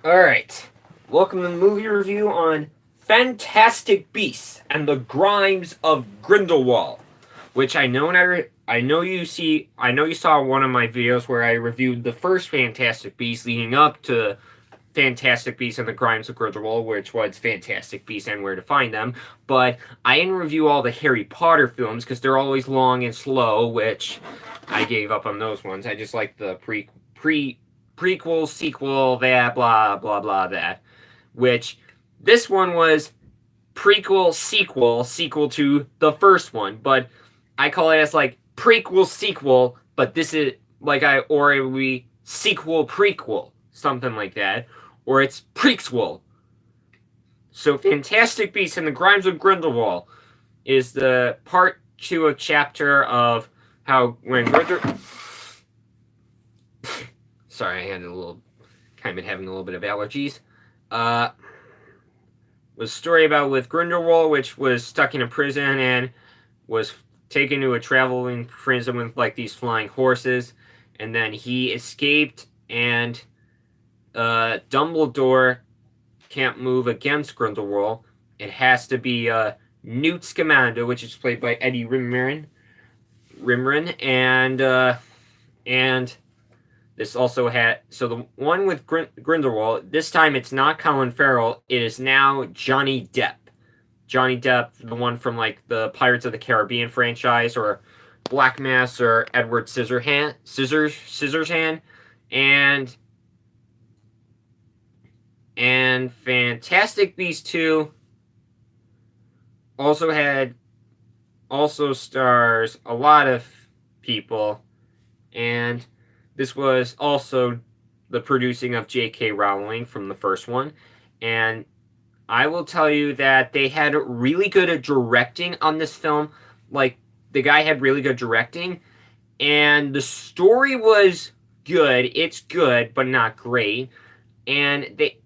Alright, welcome to the movie review on Fantastic Beasts and the Grimes of Grindelwald, which I know I know you saw one of my videos where I reviewed the first Fantastic Beasts leading up to Fantastic Beasts and the Grimes of Grindelwald, which was Fantastic Beasts and Where to Find Them, but I didn't review all the Harry Potter films because they're always long and slow, which I gave up on those ones. I just like the prequel, sequel, that, blah, blah, blah, that. Which, this one was prequel, sequel to the first one, but I call it as like prequel, sequel, but this is or it would be sequel, prequel, something like that. Or it's prequel. So, Fantastic Beasts and the Grimes of Grindelwald is the part 2 of chapter of how when Grindelwald. Sorry, I had kind of been having a little bit of allergies. Was a story about with Grindelwald, which was stuck in a prison and was taken to a traveling prison with like these flying horses, and then he escaped, and Dumbledore can't move against Grindelwald. It has to be Newt Scamander, which is played by Eddie Rimmerin, and this also had the one with Grindelwald. This time it's not Colin Farrell. It is now Johnny Depp. Johnny Depp, the one from like the Pirates of the Caribbean franchise, or Black Mass, or Edward Scissorhands, and Fantastic Beasts 2 also stars a lot of people, and this was also the producing of J.K. Rowling from the first one, and I will tell you that they had really good directing on this film. Like, the guy had really good directing, and the story was good. It's good, but not great. And they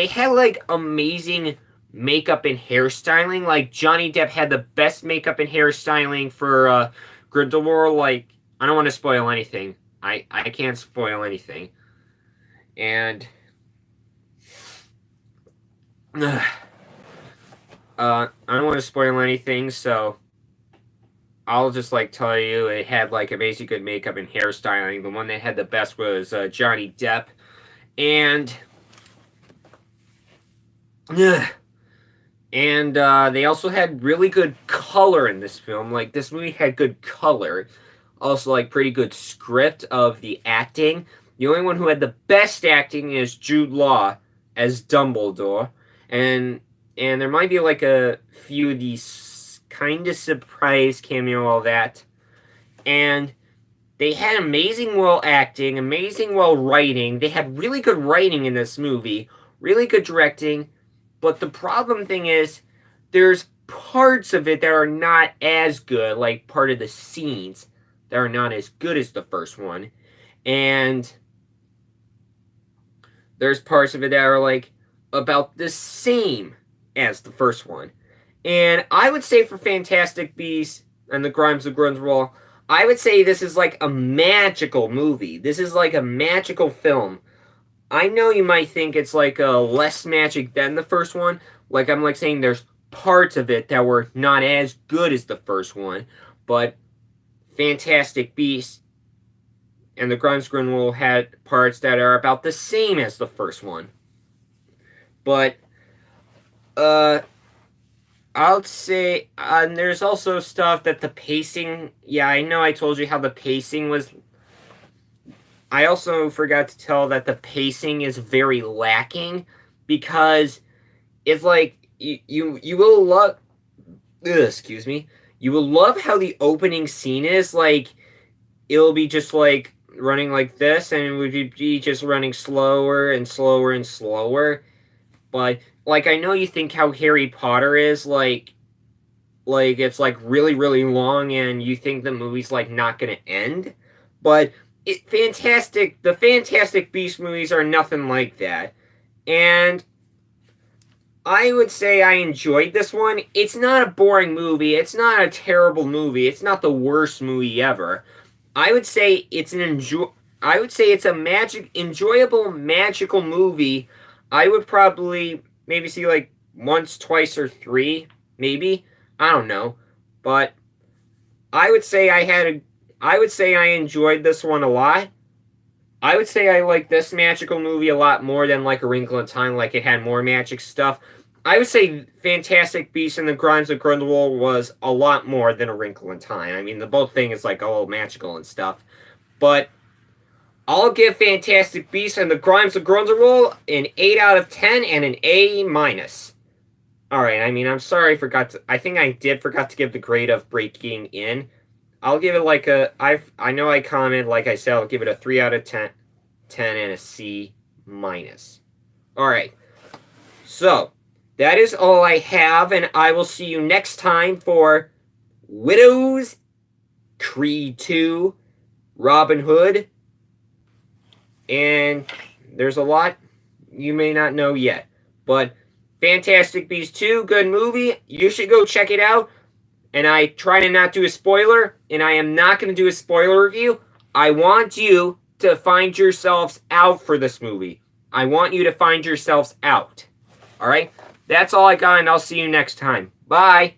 had like amazing makeup and hairstyling. Like, Johnny Depp had the best makeup and hairstyling for Grindelwald. Like, I don't want to spoil anything. I can't spoil anything. And I don't want to spoil anything, so I'll just like tell you it had like amazing good makeup and hairstyling. The one that had the best was Johnny Depp, and they also had really good color in this film. Like, this movie had good color. Also, like, pretty good script of the acting. The only one who had the best acting is Jude Law as Dumbledore. And there might be, like, a few of these kind of surprise cameo, all that. And they had amazing well acting, amazing well writing. They had really good writing in this movie. Really good directing. But the problem thing is, there's parts of it that are not as good. Like, part of the scenes that are not as good as the first one, and there's parts of it that are like about the same as the first one. And I would say for Fantastic Beasts and the Grimes of Grindelwald, I would say this is like a magical movie. This is like a magical film. I know you might think it's like less magic than the first one. Like, I'm like saying there's parts of it that were not as good as the first one, but Fantastic Beasts and the Grimes of Grindelwald had parts that are about the same as the first one. But, I'll say, there's also stuff that the pacing, yeah, I know I told you how the pacing was. I also forgot to tell that the pacing is very lacking, because it's like, you will love, excuse me, you will love how the opening scene is. Like, it'll be just like running like this, and it would be just running slower and slower and slower. But like, I know you think how Harry Potter is, like it's like really, really long, and you think the movie's like not gonna end. But the Fantastic Beast movies are nothing like that. And I would say I enjoyed this one. It's not a boring movie. It's not a terrible movie. It's not the worst movie ever. I would say it's an I would say it's a enjoyable, magical movie. I would probably maybe see like once, twice, or three, maybe. I don't know, but I would say I would say I enjoyed this one a lot. I would say I like this magical movie a lot more than like A Wrinkle in Time, like it had more magic stuff. I would say Fantastic Beasts and the Crimes of Grindelwald was a lot more than A Wrinkle in Time. I mean, the both thing is like all magical and stuff, but I'll give Fantastic Beasts and the Crimes of Grindelwald an 8 out of 10 and an A minus. Alright, I mean, I'm sorry I think I did forgot to give the grade of Breaking In. I'll give it like I know I commented, like I said, I'll give it a 3 out of 10 and a C minus. Alright, so that is all I have, and I will see you next time for Widows, Creed 2, Robin Hood, and there's a lot you may not know yet, but Fantastic Beasts 2, good movie. You should go check it out. And I try to not do a spoiler, and I am not going to do a spoiler review. I want you to find yourselves out for this movie. I want you to find yourselves out. Alright? That's all I got, and I'll see you next time. Bye!